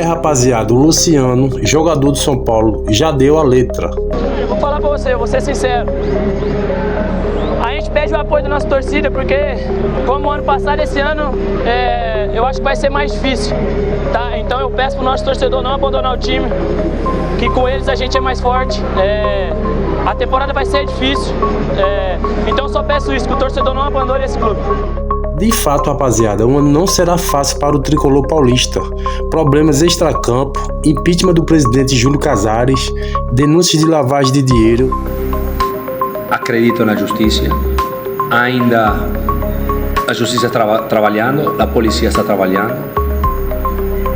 Rapaziada, o Luciano, jogador do São Paulo, já deu a letra. Eu vou falar pra você, eu vou ser sincero. A gente pede o apoio da nossa torcida, porque como ano passado, esse ano, eu acho que vai ser mais difícil, tá? Então eu peço pro nosso torcedor não abandonar o time, que com eles a gente é mais forte. A temporada vai ser difícil, então eu só peço isso, que o torcedor não abandone esse clube. De fato, rapaziada, o ano não será fácil para o tricolor paulista. Problemas extracampo, impeachment do presidente Júlio Casares, denúncias de lavagem de dinheiro. Acredito na justiça. Ainda a justiça está trabalhando, a polícia está trabalhando.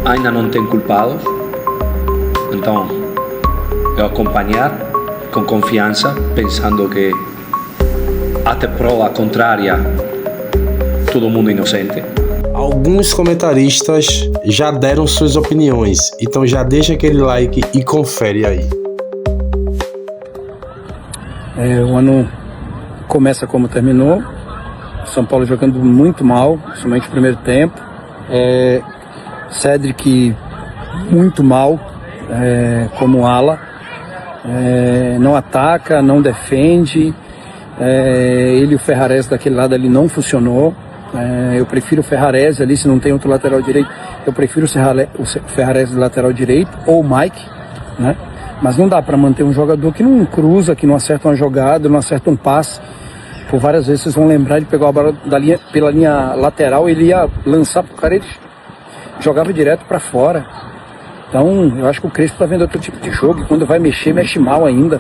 Ainda não tem culpados. Então, eu acompanhar com confiança, pensando que até prova contrária, todo mundo inocente. Alguns comentaristas já deram suas opiniões, então já deixa aquele like e confere aí. O ano começa como terminou, São Paulo jogando muito mal, somente no primeiro tempo. Cedric muito mal, como ala, não ataca, não defende. Ele e o Ferrarese daquele lado ali não funcionou. Eu prefiro o Ferrarese ali, se não tem outro lateral direito, eu prefiro o Ferrarese do lateral direito ou o Mike, né? Mas não dá para manter um jogador que não cruza, que não acerta uma jogada, não acerta um passe. Por várias vezes vocês vão lembrar, ele pegou a bola pela linha lateral, ele ia lançar pro cara, ele jogava direto para fora. Então eu acho que o Crespo tá vendo outro tipo de jogo, e quando vai mexer, mexe mal ainda.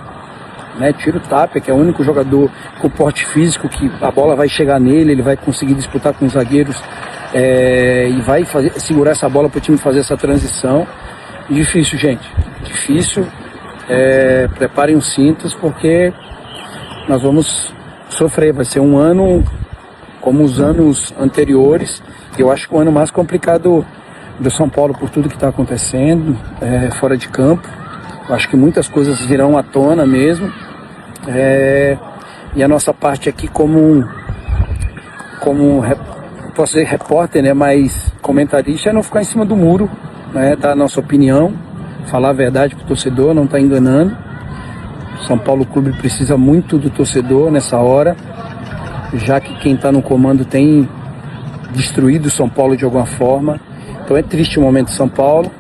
Tira o Tapia, que é o único jogador com porte físico, que a bola vai chegar nele, ele vai conseguir disputar com os zagueiros e vai segurar essa bola para o time fazer essa transição. Difícil, gente, difícil. Preparem os cintos, porque nós vamos sofrer. Vai ser um ano como os anos anteriores. Eu acho que o ano mais complicado do São Paulo por tudo que está acontecendo fora de campo. Eu acho que muitas coisas virão à tona mesmo. E a nossa parte aqui como posso dizer repórter, né, mas comentarista, é não ficar em cima do muro, né, dar a nossa opinião, falar a verdade para o torcedor, não estar enganando. São Paulo Clube precisa muito do torcedor nessa hora, já que quem está no comando tem destruído o São Paulo de alguma forma. Então é triste o momento de São Paulo,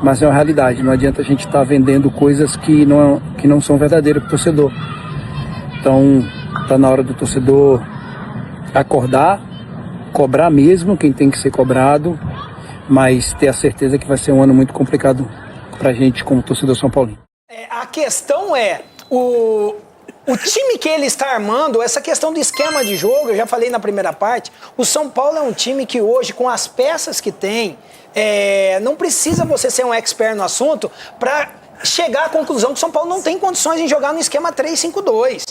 mas é uma realidade. Não adianta a gente estar vendendo coisas que não são verdadeiras para o torcedor. Então está na hora do torcedor acordar, cobrar mesmo quem tem que ser cobrado, mas ter a certeza que vai ser um ano muito complicado para a gente como torcedor São Paulino. A questão é, o time que ele está armando, essa questão do esquema de jogo, eu já falei na primeira parte, o São Paulo é um time que hoje, com as peças que tem, não precisa você ser um expert no assunto para chegar à conclusão que o São Paulo não tem condições de jogar no esquema 3-5-2.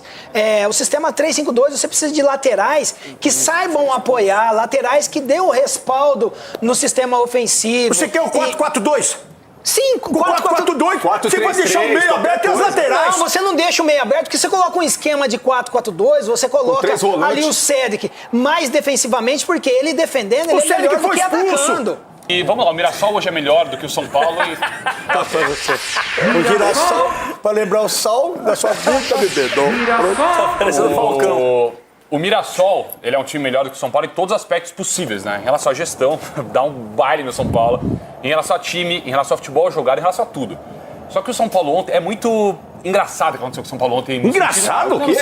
O sistema 3-5-2, você precisa de laterais que saibam apoiar, laterais que dêem o respaldo no sistema ofensivo. Você quer o 4-4-2? Sim, 4-4-2, você vai deixar o meio aberto e as laterais. Não, você não deixa o meio aberto, porque você coloca um esquema de 4-4-2, você coloca ali o Cedric mais defensivamente, porque ele defendendo, ele é melhor do que atacando. E vamos lá, o Mirassol hoje é melhor do que o São Paulo e... O Mirassol, pra lembrar o sal da sua boca, bebê. Tá parecendo o Falcão. O Mirassol, ele é um time melhor do que o São Paulo em todos os aspectos possíveis, né? Em relação à gestão, dá um baile no São Paulo. Em relação a time, em relação ao futebol jogado, em relação a tudo. Só que o São Paulo ontem é muito engraçado o que aconteceu com o São Paulo ontem. Engraçado? O quê?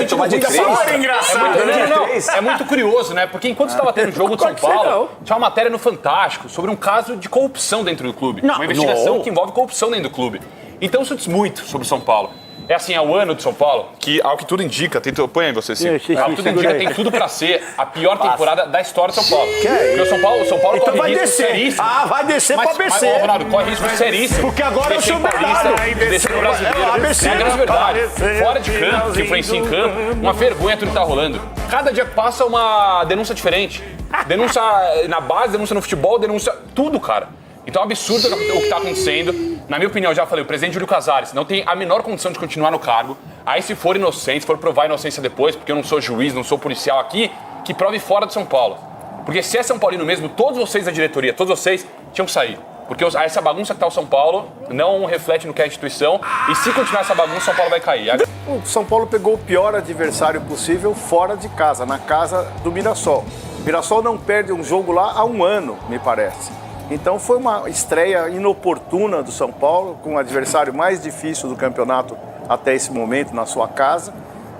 É muito curioso, né? Porque enquanto estava tendo o jogo de São Paulo, tinha uma matéria no Fantástico sobre um caso de corrupção dentro do clube. Uma investigação que envolve corrupção dentro do clube. Então isso diz muito sobre o São Paulo. É assim, é o ano de São Paulo, que ao que tudo indica, põe aí você, Ciro. Ao que tudo indica, tem tudo pra ser a pior temporada da história do São Paulo. Porque o São Paulo então corre vai risco descer. seríssimo. Vai descer pra ABC. Mas, Ronaldo, corre risco seríssimo. Porque agora é o seu mercado. Descer pro brasileiro. É a grande verdade. Fora de campo, que influencia em campo, uma vergonha tudo que tá rolando. Cada dia que passa, uma denúncia diferente. Denúncia na base, denúncia no futebol, denúncia tudo, cara. Então é um absurdo o que está acontecendo. Na minha opinião, já falei, o presidente Júlio Casares não tem a menor condição de continuar no cargo. Aí se for inocente, se for provar a inocência depois, porque eu não sou juiz, não sou policial aqui, que prove fora de São Paulo. Porque se é São Paulino mesmo, todos vocês da diretoria, todos vocês tinham que sair. Porque essa bagunça que tá o São Paulo não reflete no que é a instituição. E se continuar essa bagunça, o São Paulo vai cair. O São Paulo pegou o pior adversário possível fora de casa, na casa do Mirassol. O Mirassol não perde um jogo lá há um ano, me parece. Então foi uma estreia inoportuna do São Paulo, com o adversário mais difícil do campeonato até esse momento na sua casa.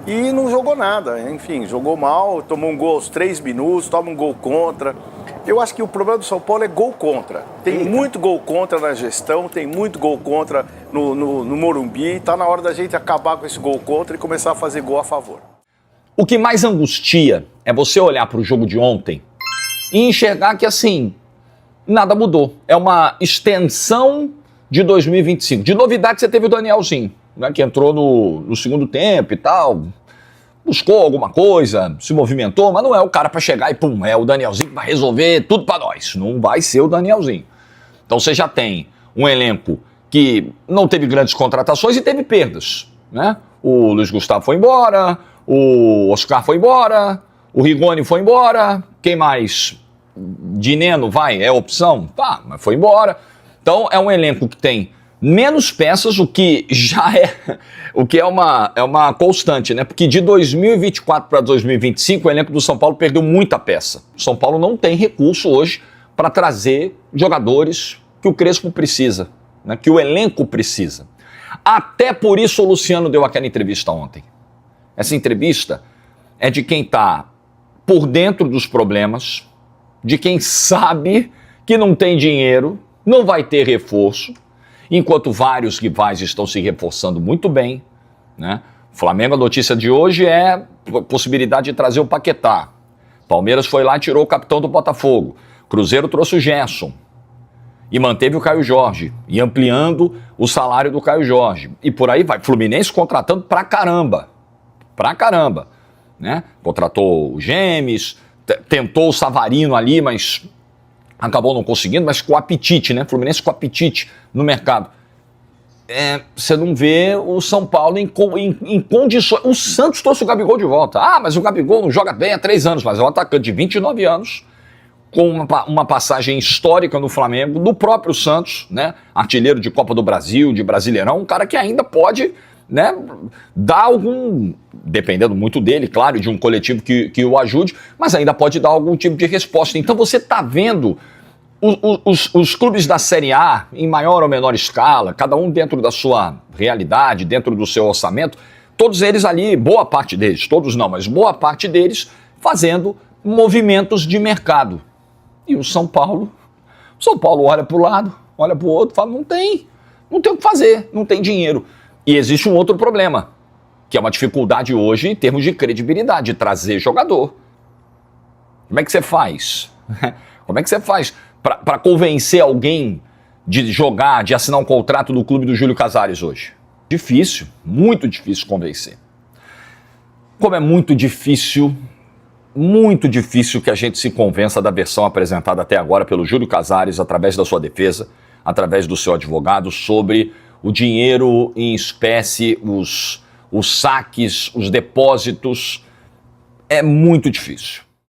E não jogou nada, enfim, jogou mal, tomou um gol aos 3 minutos, toma um gol contra. Eu acho que o problema do São Paulo é gol contra. Tem muito gol contra na gestão, tem muito gol contra no Morumbi. Está na hora da gente acabar com esse gol contra e começar a fazer gol a favor. O que mais angustia é você olhar para o jogo de ontem e enxergar que, assim, nada mudou. É uma extensão de 2025. De novidade, você teve o Danielzinho, né, que entrou no segundo tempo e tal, buscou alguma coisa, se movimentou, mas não é o cara para chegar e pum, é o Danielzinho que vai resolver tudo para nós. Não vai ser o Danielzinho. Então você já tem um elenco que não teve grandes contratações e teve perdas, né? O Luiz Gustavo foi embora, o Oscar foi embora, o Rigoni foi embora, quem mais? Dineno vai, é opção? Tá, mas foi embora. Então é um elenco que tem menos peças, o que já é uma constante, né? Porque de 2024 para 2025 o elenco do São Paulo perdeu muita peça. O São Paulo não tem recurso hoje para trazer jogadores que o Crespo precisa, né? Que o elenco precisa. Até por isso o Luciano deu aquela entrevista ontem. Essa entrevista é de quem está por dentro dos problemas, de quem sabe que não tem dinheiro, não vai ter reforço, enquanto vários rivais estão se reforçando muito bem, né? Flamengo, a notícia de hoje é a possibilidade de trazer o Paquetá. Palmeiras foi lá e tirou o capitão do Botafogo. Cruzeiro trouxe o Gerson e manteve o Caio Jorge, e ampliando o salário do Caio Jorge. E por aí vai. Fluminense contratando pra caramba, né? Contratou o Gemes, tentou o Savarino ali, mas acabou não conseguindo, mas com apetite, né? Fluminense com apetite no mercado. Você não vê o São Paulo em condições. O Santos trouxe o Gabigol de volta. Ah, mas o Gabigol não joga bem há 3 anos, mas é um atacante de 29 anos, com uma passagem histórica no Flamengo, do próprio Santos, né? Artilheiro de Copa do Brasil, de Brasileirão, um cara que ainda pode, né, dar algum, dependendo muito dele, claro, de um coletivo que o ajude, mas ainda pode dar algum tipo de resposta. Então você está vendo os clubes da Série A, em maior ou menor escala, cada um dentro da sua realidade, dentro do seu orçamento, todos eles ali, boa parte deles, todos não, mas boa parte deles, fazendo movimentos de mercado. E o São Paulo olha para o lado, olha para o outro, fala, não tem o que fazer, não tem dinheiro. E existe um outro problema, que é uma dificuldade hoje em termos de credibilidade, de trazer jogador. Como é que você faz? Como é que você faz para convencer alguém de jogar, de assinar um contrato do clube do Júlio Casares hoje? Difícil, muito difícil convencer. Como é muito difícil que a gente se convença da versão apresentada até agora pelo Júlio Casares, através da sua defesa, através do seu advogado, sobre o dinheiro em espécie, os saques, os depósitos. É muito difícil.